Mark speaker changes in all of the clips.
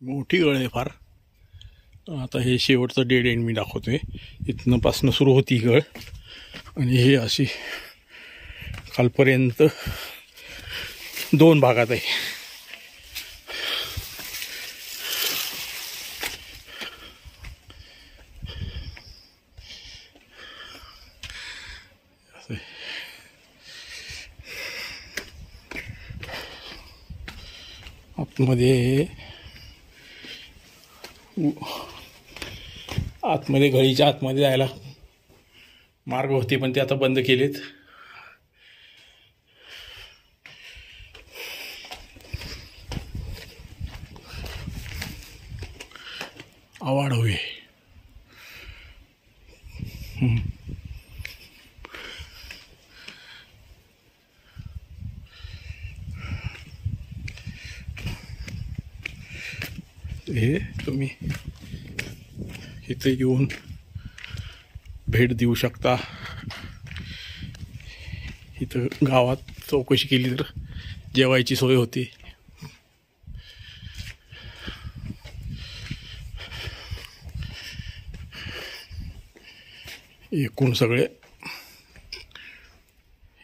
Speaker 1: मोठी गळ आहे फार. आता हे शेवटचं डेड एंड मी दाखवतोय. इथनंपासनं सुरू होती गळ आणि हे अशी खालपर्यंत 2 भागात आहे. आतमध्ये गळीच्या आतमध्ये जायला मार्ग होते, पण ते आता बंद केलेत. आवाड हवे. हे तुम्ही इथे येऊन भेट देऊ शकता. इथं गावात चौकशी केली तर जेवायची सोय होती. एकूण सगळे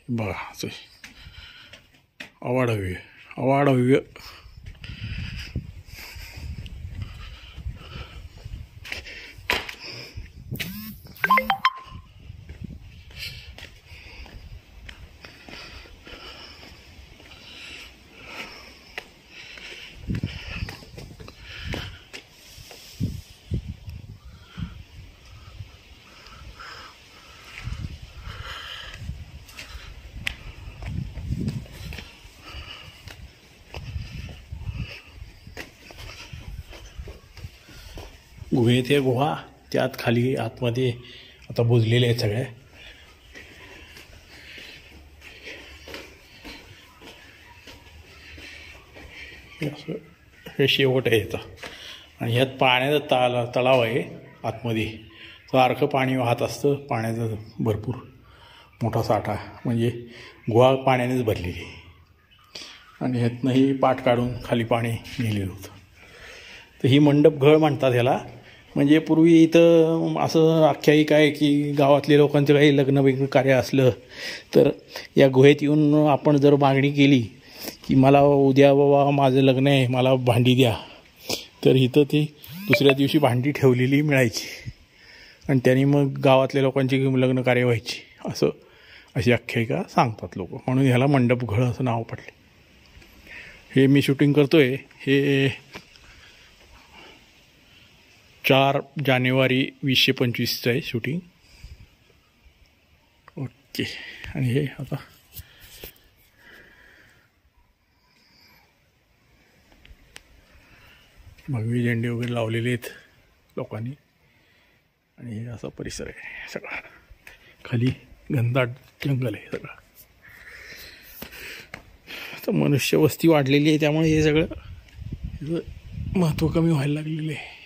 Speaker 1: बघा आवाड हवी. गुहेत आहे गुहा, त्यात खाली आतमध्ये आता बुजलेले आहेत सगळ्या. हे शेवट आहे याचा. आणि ह्यात पाण्याचा तलाव आहे आतमध्ये. सारखं पाणी वाहत असतं. पाण्याचा भरपूर मोठा साठा, म्हणजे गुहा पाण्यानेच भरलेली. आणि ह्यातनंही पाठ काढून खाली पाणी नेलेलं होतं. तर ही मंडप घळ म्हणतात ह्याला. म्हणजे पूर्वी इथं असं आख्यायिका आहे की गावातले लोकांचं काही लग्न वेगळं कार्य असलं तर या गुहेत येऊन आपण जर मागणी केली की मला उद्या बाबा माझं लग्न आहे, मला भांडी द्या, तर इथं ती दुसऱ्या दिवशी भांडी ठेवलेली मिळायची आणि त्यांनी मग गावातल्या लोकांची लग्न कार्य व्हायची. अशी आख्यायिका सांगतात लोक. म्हणून ह्याला मंडप घळ असं नाव पडले. हे मी शूटिंग करतोय हे 4 जानेवारी 2025 आहे शूटिंग. ओके. आणि हे आता भगवी झेंडे वगैरे लावलेले आहेत लोकांनी. आणि हे असा परिसर आहे सगळा. खाली घनदाट जंगल आहे सगळं. तर मनुष्य वस्ती वाढलेली आहे, त्यामुळे हे सगळं महत्त्व कमी व्हायला लागलेलं आहे.